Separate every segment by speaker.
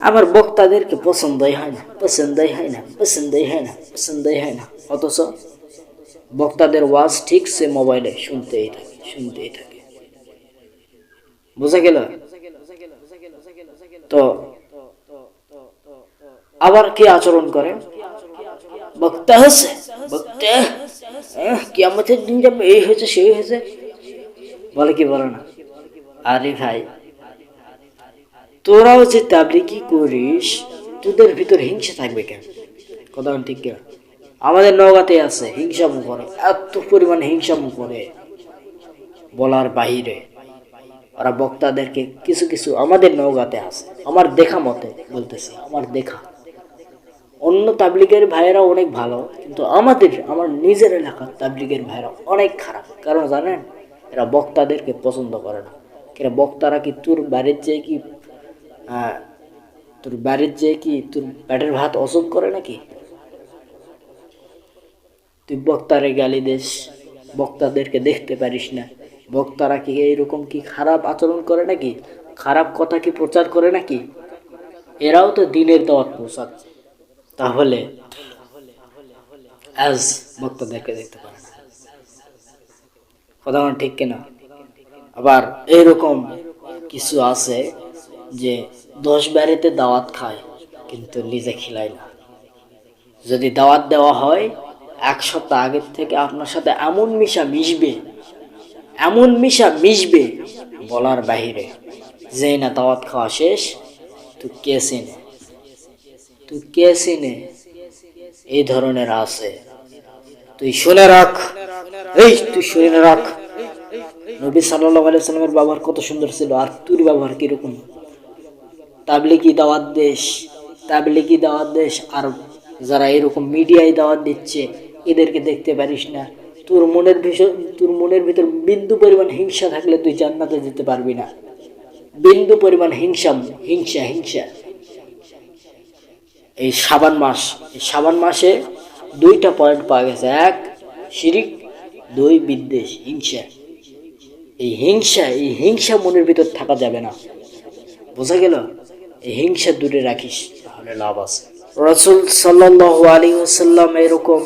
Speaker 1: আমার বক্তাদেরকে পছন্দই হয় না, পছন্দই হয় না, পছন্দই হয় না, পছন্দই হয় না। অথচ বক্তাদের ওয়াজ ঠিক সে মোবাইলে শুনতেই থাকে, শুনতেই থাকে। বোঝা গেল? তো আবার কি আচরণ করে? বক্তা হচ্ছে, বক্তা কিয়ামতের দিন যাবে, এই হয়েছে সেই হয়েছে, বলে কি বলে না? আরে ভাই, তোরাও যে তাবলিগি করিস, তোদের ভিতর হিংসা থাকবে কেন? কথা ঠিক কেন? আমাদের নওগাঁতে আছে হিংসামু করে, এত পরিমাণ হিংসামু করে বলার বাহিরে। ওরা বক্তাদেরকে কিছু কিছু আমাদের নওগাঁতে আছে, আমার দেখা মতে বলতেছি, আমার দেখা। অন্য তাবলিগের ভাইয়েরা অনেক ভালো, কিন্তু আমার নিজের এলাকার তাবলিগের ভাইয়েরা অনেক খারাপ। কারণ জানেন, এরা বক্তাদেরকে পছন্দ করে না। এরা বক্তারা কি তোর বাড়ির চেয়ে কি তোর পেটের ভাত অসুখ করে নাকি? তুই বক্তারে গালি দিস, বক্তাদেরকে দেখতে পারিস না? বক্তারা কি এইরকম কি খারাপ আচরণ করে নাকি? খারাপ কথা কি প্রচার করে নাকি? এরাও তো দিনের দাওয়াত পৌঁছাচ্ছে, তাহলে আজ বক্তাদেরকে দেখতে পারে না। কথা ঠিক কিনা? আবার এইরকম কিছু আছে যে 10 বাড়িতে দাওয়াত খায় কিন্তু নিজে খিলায় না। যদি দাওয়াত দেওয়া হয়, 1 সপ্তাহ আগের থেকে আপনার সাথে এমন মিশা মিশবে বলার বাহিরে। যেই না দাওয়াত খাওয়া শেষ, তুই কে চিনে, এই ধরনের আছে। তুই শুনে রাখ, তুই শুনে রাখ, নবী সাল্লাল্লাহু আলাইহি সাল্লামের ব্যবহার কত সুন্দর ছিল, আর তোর ব্যবহার কিরকম? তাবলিগি দাওয়াত দেশ, আর যারা এরকম মিডিয়ায় দাওয়াত দিচ্ছে এদেরকে দেখতে পারিস না। তোর মনের ভিতর বিন্দু পরিমাণ হিংসা থাকলে তুই জান্নাতে যেতে পারবি না। বিন্দু পরিমাণ হিংসা, হিংসা, হিংসা। এই সাবান মাসে 2টা পয়েন্ট পাওয়া গেছে: 1 শিরিক, 2 বিদ্বেষ, হিংসা। এই হিংসা মনের ভিতর থাকা যাবে না। বোঝা গেল? এই হিংসা দূরে রাখিস, তাহলে লাভ আছে। রাসূল সাল্লাল্লাহু আলাইহি ওয়াসাল্লাম এরকম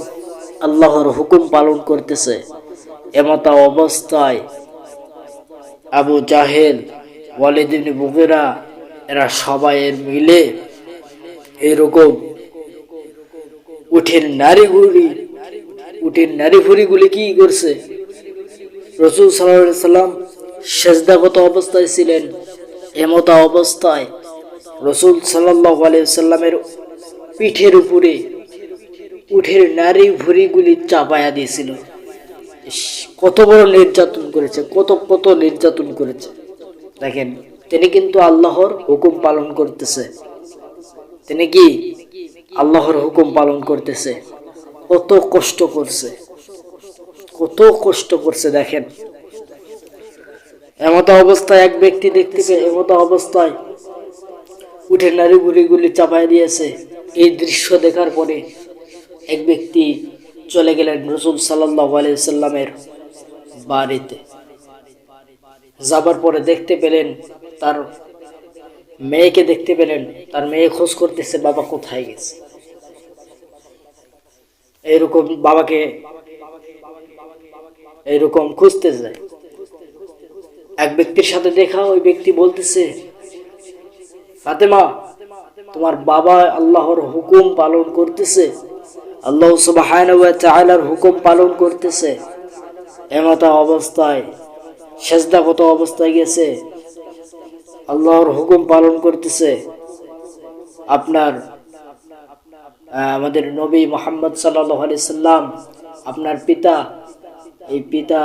Speaker 1: আল্লাহর হুকুম পালন করতেছে, এমতা অবস্থায় আবু জাহেল, ওয়ালিদ ইবনে মুগীরা, এরা সবাই মিলে এরকম উঠের নারী ভুঁড়িগুলি কি করছে? রাসূল সাল্লাল্লাহু আলাইহি ওয়াসাল্লাম সেজদাগত অবস্থায় ছিলেন, এমতা অবস্থায় রাসূল সাল্লাল্লাহু আলাইহি ওয়াসাল্লামের পিঠের উপরে উঠের নারী ভুঁড়িগুলি চাপায়া দিয়েছিল। কত বড় নির্যাতন করেছে, কত নির্যাতন করেছে। দেখেন, তিনি কিন্তু আল্লাহর হুকুম পালন করতেছে। তিনি কি আল্লাহর হুকুম পালন করতেছে? কত কষ্ট করছে দেখেন। এমত অবস্থায় এক ব্যক্তি দেখতে পেয়ে এমত অবস্থায় উঠে নারী বুড়িগুলি চাপাই দিয়েছে। এই দৃশ্য দেখার পরে এক ব্যক্তি চলে গেলেন রাসূল সাল্লাল্লাহু আলাইহি সাল্লামের বাড়িতে। যাবার পরে দেখতে পেলেন তার মেয়েকে, তার মেয়ে খোঁজ করতেছে, বাবা কোথায় গেছে। এইরকম বাবাকে এইরকম খুঁজতে যায়। এক ব্যক্তির সাথে দেখা, ওই ব্যক্তি বলতেছে, ফাতেমা, তোমার বাবা আল্লাহর হুকুম পালন করতেছে, আল্লাহ সুবহানাহু ওয়া তাআলার হুকুম পালন করতেছে, এমতা অবস্থায় সেজদাগত অবস্থায় গেছে, আল্লাহর হুকুম পালন করতেছে। আপনার আমাদের নবী মুহাম্মদ সাল্লাল্লাহু আলাইহি সাল্লাম, আপনার পিতা, এই পিতা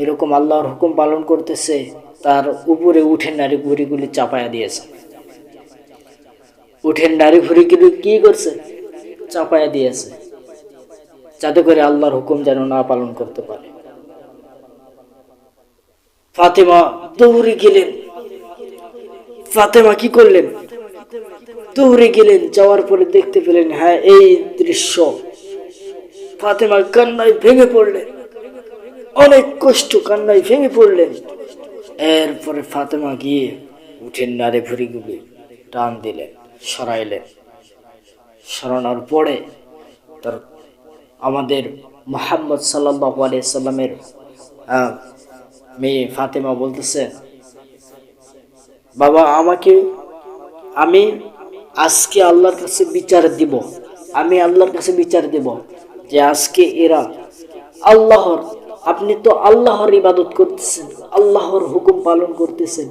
Speaker 1: এরকম আল্লাহর হুকুম পালন করতেছে, তার উপরে উঠের নারী ভুঁড়িগুলি চাপায়া দিয়েছে। উঠের নারী ভুঁড়িগুলি কি করছে? চাপায়া দিয়েছে, যাতে করে আল্লাহর হুকুম যেন না পালন করতে পারে। ফাতেমা দৌড়ে গেলেন। ফাতেমা কি করলেন? দৌড়ে গেলেন, যাওয়ার পরে দেখতে পেলেন, হ্যাঁ, এই দৃশ্য। ফাতেমা কান্নায় ভেঙে পড়লেন, অনেক কষ্ট, কান্নায় ভেঙে পড়লেন। এরপরে ফাতেমা গিয়ে উঠেন নারী ভুঁড়িগুলি টান দিলেন, সরাইলেন। সরানোর পরে তার আমাদের মুহাম্মদ সাল্লাল্লাহু আলাইহি সাল্লামের মেয়ে ফাতেমা বলতেছে, বাবা আমি আজকে আল্লাহর কাছে বিচার দিব, আমি আল্লাহর কাছে বিচার দিব যে আজকে এরা আল্লাহর, আপনি তো আল্লাহর ইবাদত করতেছেন, আল্লাহর হুকুম পালন করতেছেন,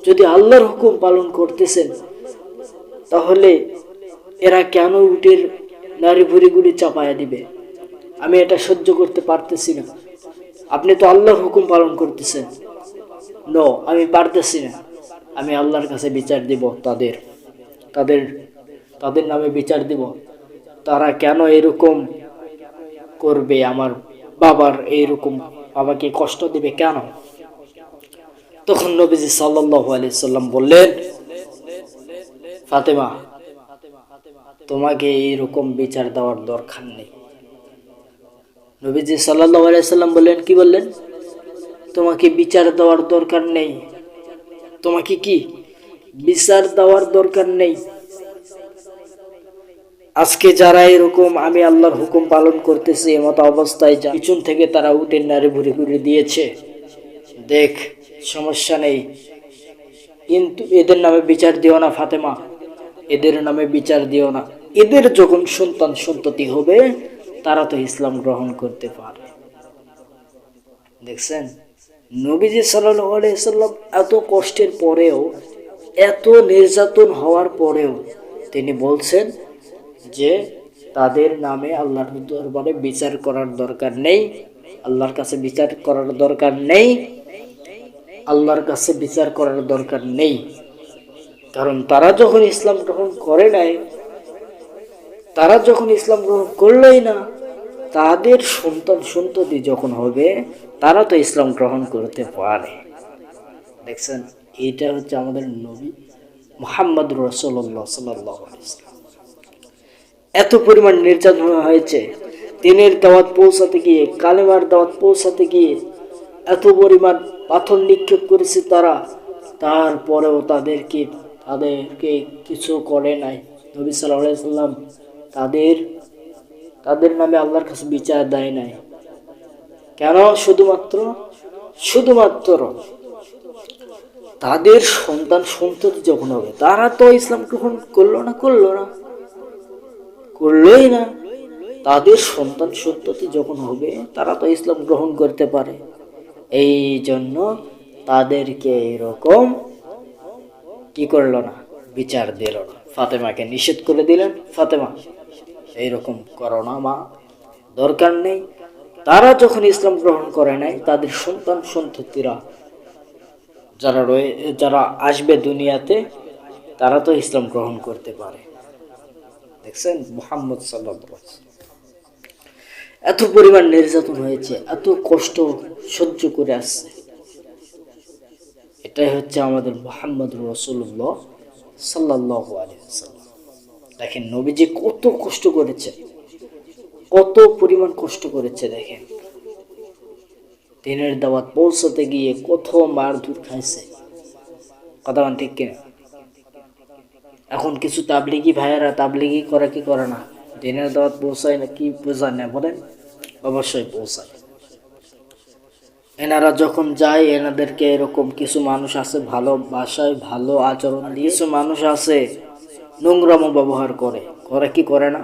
Speaker 1: যদি আল্লাহর হুকুম পালন করতেছেন তাহলে এরা কেন উটের নারী ভুঁড়িগুলি চাপায়া দিবে? আমি এটা সহ্য করতে পারতেছি না। আপনি তো আল্লাহর হুকুম পালন করতেছেন। নো, আমি পারতেছি না। আমি আল্লাহর কাছে বিচার দিব, তাদের নামে বিচার দিব। তারা কেন এরকম করবে? আমার বাবার এইরকম, বাবাকে কষ্ট দিবে কেন? তখন নবীজি সাল্লাল্লাহু আলাইহি সাল্লাম বললেন, ফাতেমা, তোমাকে এইরকম বিচার দেওয়ার দরকার নেই। নবীজি সাল্লাল্লাহু আলাইহি সাল্লাম বললেন, কি বললেন? তোমাকে বিচার দেওয়ার দরকার নেই। তোমাকে কি বিচার দেওয়ার দরকার নেই? আজকে যারা এরকম আমি আল্লাহর হুকুম পালন করতেছে এমত অবস্থায় পিছন থেকে তারা উটের নারী ভুড়ি করে দিয়েছে, দেখ, সমস্যা নেই, কিন্তু এদের নামে বিচার দিও না ফাতেমা, এদের নামে বিচার দিও না। এদের যখন সন্তান সন্ততি হবে তারা তো ইসলাম গ্রহণ করতে পারে। দেখছেন, নবীজি সাল্লাল্লাহু আলাইহি সাল্লাম এত কষ্টের পরেও, এত নির্যাতন হওয়ার পরেও তিনি বলছেন যে তাদের নামে আল্লাহর দরবারে বিচার করার দরকার নেই, আল্লাহর কাছে বিচার করার দরকার নেই, আল্লাহর কাছে বিচার করার দরকার নেই। কারণ তারা যখন ইসলাম গ্রহণ করে নাই, তারা যখন ইসলাম গ্রহণ করলোই না, তাদের সন্তান সন্ততি যখন হবে তারা তো ইসলাম গ্রহণ করতে পারে। দেখছেন, এটা হচ্ছে আমাদের নবী মুহাম্মদ রাসূলুল্লাহ সাল্লাল্লাহু আলাইহি ওয়াসাল্লাম। এত পরিমাণ নির্যাতন হয়েছে, দিনের দাওয়াত পৌঁছাতে গিয়ে, কালেমার দাওয়াত পৌঁছাতে গিয়ে এত পরিমাণ পাথর নিক্ষেপ করেছে তারা, তারপরেও তাদেরকে কিছু করে নাই। নবী সাল্লাল্লাহু আলাইহি ওয়াসাল্লাম তাদের নামে আল্লাহর কাছে বিচার দেয় নাই। কেন? শুধুমাত্র তাদের সন্তান সন্ততি যখন হবে, তারা তো ইসলাম গ্রহণ করলোই না। তাদের সন্তান সন্ততি যখন হবে তারা তো ইসলাম গ্রহণ করতে পারে। এই জন্য তাদেরকে এরকম কি করলো না, বিচার দিল না, ফাতেমাকে নিষেধ করে দিলেন, ফাতেমা এইরকম করো না মা, দরকার নেই। তারা যখন ইসলাম গ্রহণ করে নাই, তাদের সন্তান সন্ততিরা যারা আসবে দুনিয়াতে তারা তো ইসলাম গ্রহণ করতে পারে। দেখছেন, মুহাম্মদ সাল্লাল্লাহু আলাইহি ওয়াসাল্লাম এত পরিমাণ নির্যাতন হয়েছে, এত কষ্ট সহ্য করে আসছে। এটাই হচ্ছে আমাদের মুহাম্মদ রাসূলুল্লাহ সাল্লাল্লাহু আলাইহি ওয়াসাল্লাম। দেখেন নবীজি কত কষ্ট করেছে, কত পরিমাণ কষ্ট করেছে। দেখেন, দিনের দাওয়াত পৌঁছাতে গিয়ে কত মারধর খাইছে, কথা বলেন ঠিক কিনা? এখন কিছু তাবলিগি ভাইয়েরা তাবলিগি করে কি করে না, দিনের দাওয়াত পৌঁছায় না, কি বোঝায় না বলেন? অবশ্যই পৌঁছায়। এনারা যখন যায়, এনাদেরকে এরকম কিছু মানুষ আছে ভালো ভাষায় ভালো আচরণ দিয়ে, কিছু মানুষ আছে নোংরামো ব্যবহার করে কি করে না?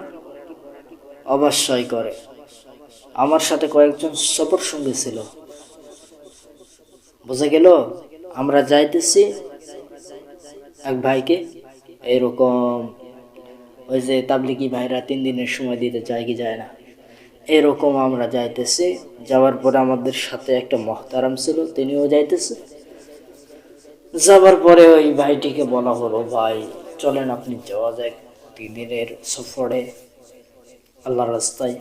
Speaker 1: অবশ্যই করে। আমার সাথে কয়েকজন সফর সঙ্গী ছিল, বোঝা গেল আমরা যাইতেছি, এক ভাইকে এরকম ওই যে তাবলিগি ভাইরা 3 দিনের সময় দিতে যায় কি যায় না, এরকম আমরা যাইতেছি। যাওয়ার পরে আমাদের সাথে একটা মহতারাম ছিল, তিনিও যাইতেছে। যাবার পরে ওই ভাইটিকে বলা হলো, ভাই চলেন আপনি যাওয়া যায় 3 দিনের সফরে আল্লাহর রাস্তায়।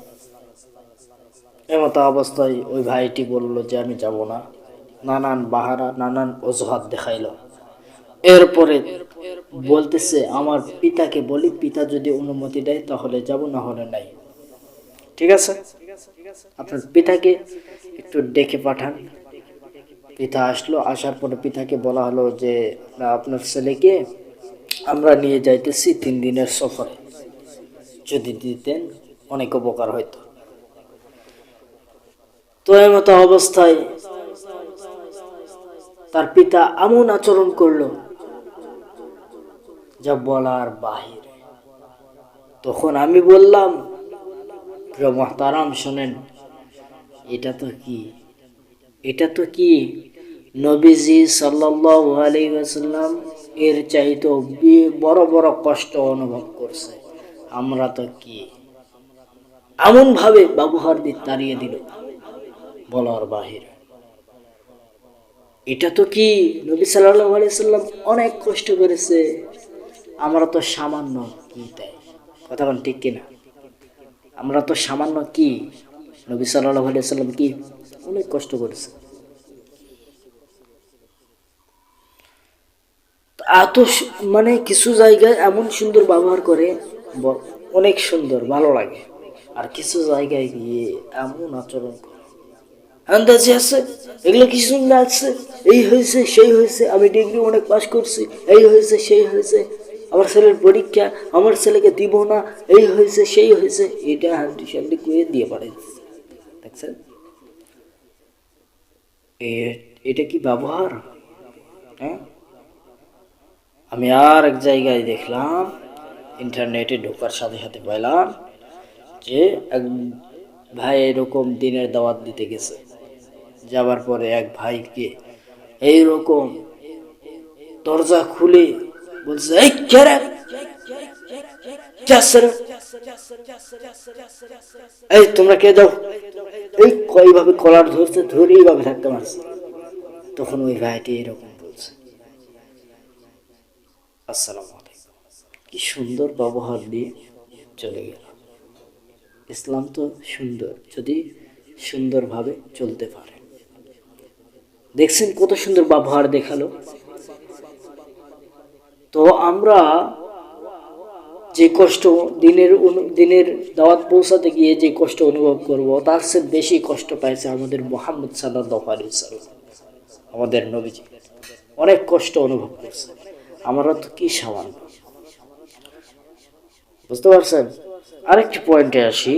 Speaker 1: এমত অবস্থায় ওই ভাইটি বলল যে আমি যাব না, নানান বাহারা নানান অজুহাত দেখাইল। এরপরে বলতেছে আমার পিতাকে বলি, পিতা যদি অনুমতি দেয় তাহলে যাব, না হলে নাই। ঠিক আছে, আপনার পিতাকে একটু ডেকে পাঠান। পিতা আসলো, আসার পরে পিতাকে বলা হলো যে আপনার ছেলেকে আমরা নিয়ে যাইতেছি 3 দিনের সফরে, যদি দিতেন অনেক উপকার হইতো। তো এর মতো অবস্থায় তার পিতা এমন আচরণ করলো যা বলার বাহিরে। তখন আমি বললাম, প্রিয় মুহতারাম শোনেন, এটা তো কি নবীজি সাল্লাল্লাহু আলাইহি ওয়াসাল্লাম এর চাইতে বড় বড় কষ্ট অনুভব করছে। আমরা তো কি এমন ভাবে ব্যবহার দিয়ে তাড়িয়ে দিল, বলার বাহিরে। এটা তো কি নবী সাল্লাল্লাহু আলাইহি ওয়াসাল্লাম অনেক কষ্ট করেছে, আমরা তো সামান্য কি তাই? কথা বলেন ঠিক কিনা? আমরা তো সামান্য কি? নবী সাল্লাল্লাহু আলাইহি ওয়াসাল্লাম কি অনেক কষ্ট করেছে। এত মানে কিছু জায়গায় এমন সুন্দর ব্যবহার করে, অনেক সুন্দর, ভালো লাগে। আর কিছু জায়গায় গিয়ে এমন আচরণ করে, আন্দাজে আছে এগুলো কি সুন্দর আছে, এই হয়েছে সেই হয়েছে, আমি ডিগ্রি অনেক পাস করছি, এই হয়েছে সেই হয়েছে, আমার ছেলের পরীক্ষা, আমার ছেলেকে দিব না, এই হয়েছে সেই হয়েছে, এটা হান্ডি সান্ডি করে দিয়ে পারে। দেখছেন এটা কি ব্যবহার? হ্যাঁ, আমি আর এক জায়গায় দেখলাম, ইন্টারনেটে ঢোকার সাথে সাথে পেলাম যে এক ভাই এরকম দিনের দাওয়াত দিতে গেছে। যাবার পরে এক ভাইকে এইরকম দরজা খুলে বলছে, এই কে রে? এই তোমরা কে যাও? এই কয়ভাবে কলার ধরছে, ধরে এইভাবে ধাক্কা মারছে। তখন ওই ভাইটি এরকম বলছে, আসসালামু আলাইকুম। কি সুন্দর ব্যবহার দিয়ে চলে গেল। ইসলাম তো সুন্দর, যদি সুন্দরভাবে চলতে পারে। দেখছেন কত সুন্দর ব্যবহার দেখালো। তো আমরা যে কষ্ট দিনের দাওয়াত পৌঁছাতে গিয়ে যে কষ্ট অনুভব করব, তার চেয়ে বেশি কষ্ট পাইছে আমাদের মুহাম্মদ সাল্লাল্লাহু আলাইহি ওয়াসাল্লাম, আমাদের নবীজি অনেক কষ্ট অনুভব করছে। আমরা তো কি সামান্য, বুঝতে পারছেন? আরেকটি পয়েন্টে আসি।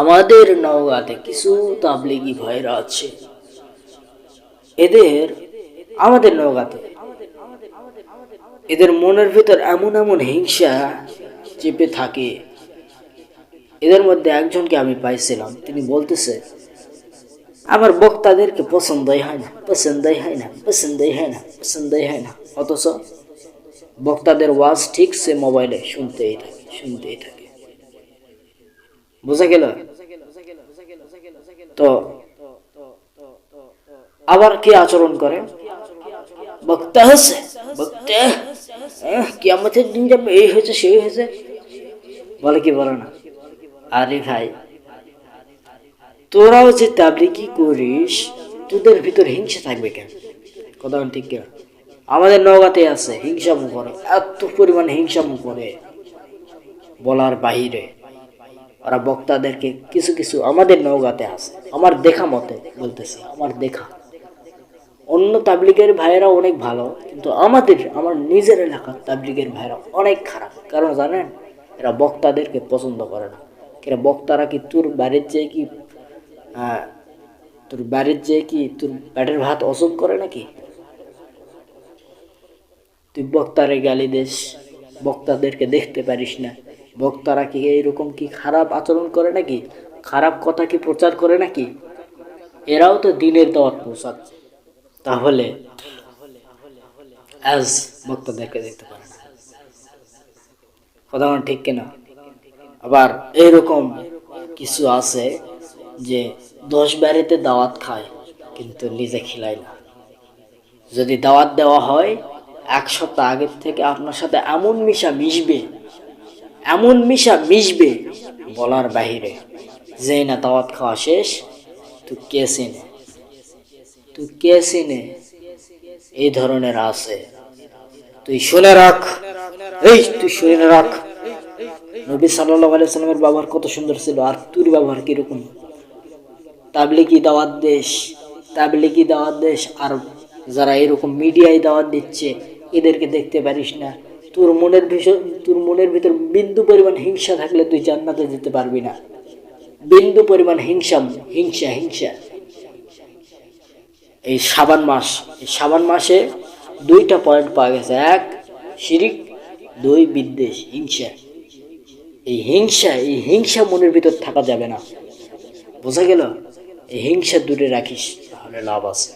Speaker 1: আমাদের নওগাঁতে কিছু তাবলিগি ভাইরা আছে, আমাদের নওগাঁতে এদের মনের ভিতর এমন এমন হিংসা চেপে থাকে। এদের মধ্যে একজনকে আমি পাইছিলাম, তিনি বলতেছে, আমার বক্তাদেরকে পছন্দই হয় না, পছন্দই হয় না, পছন্দই হয় না, পছন্দই হয় না। অথচ বক্তাদের ওয়াজ ঠিক সে মোবাইলে শুনতেই থাকে। বোঝা গেল? তো আবার কি আচরণ করে? বক্তা হচ্ছে, বক্তা কিয়ামতের দিন যাবে, এই হয়েছে সেই হয়েছে, বলে কি বলে না? আরে ভাই, তোরাও যে তাবলিগি করিস, তোদের ভিতর হিংসা থাকবে কেন? কথা ঠিক কিনা? আমাদের নওগাঁতে আছে, হিংসামু করে, এত পরিমাণ হিংসামু করে, বলার বাহিরে। ওরা বক্তাদেরকে কিছু কিছু আমাদের নওগাঁতে আছে, আমার দেখা মতে বলতেছি, আমার দেখা। অন্য তাবলিগের ভাইয়েরা অনেক ভালো, কিন্তু আমার নিজের এলাকার তাবলিগের ভাইয়েরা অনেক খারাপ। কারণ জানেন, এরা বক্তাদেরকে পছন্দ করে না। এরা বক্তারা কি তোর বাড়ির চেয়ে কি তোর পেটের ভাত অসুখ করে নাকি? তুই বক্তারে গালি দিস, বক্তাদেরকে দেখতে পারিস না। বক্তারা কি এইরকম কি খারাপ আচরণ করে নাকি? খারাপ কথা কি প্রচার করে নাকি? এরাও তো দিনের দাওয়াত পৌঁছাচ্ছে, তাহলে আজ বক্তাদেরকে দেখতে পারে না। কথা ঠিক কিনা? আবার এইরকম কিছু আছে যে 10 বাড়িতে দাওয়াত খায়, কিন্তু নিজে খিলায় না। যদি দাওয়াত দেওয়া হয়, 1 সপ্তাহ আগের থেকে আপনার সাথে এমন মিশা মিশবে বলার বাহিরে। যেই না দাওয়াত খাওয়া শেষ, তুই কে চিনে, এই ধরনের আছে। তুই শুনে রাখ, নবী সাল্লাল্লাহু আলাইহি সাল্লামের ব্যবহার কত সুন্দর ছিল, আর তোর ব্যবহার কিরকম? তাবলিগি দাওয়াত দেশ, আর যারা এরকম মিডিয়ায় দাওয়াত দিচ্ছে, এদেরকে দেখতে পারিস না, তোর মনের ভিতর বিন্দু পরিমাণ হিংসা থাকলে তুই জান্নাতে যেতে পারবি না। বিন্দু পরিমাণ হিংসা, হিংসা, হিংসা। এই শাবান মাসে দুইটা পয়েন্ট পাওয়া গেছে, এক শিরিক, দুই বিদ্বেষ, হিংসা। এই হিংসা মনের ভিতর থাকা যাবে না। বোঝা গেল? এই হিংসা দূরে রাখিস, তাহলে লাভ আছে।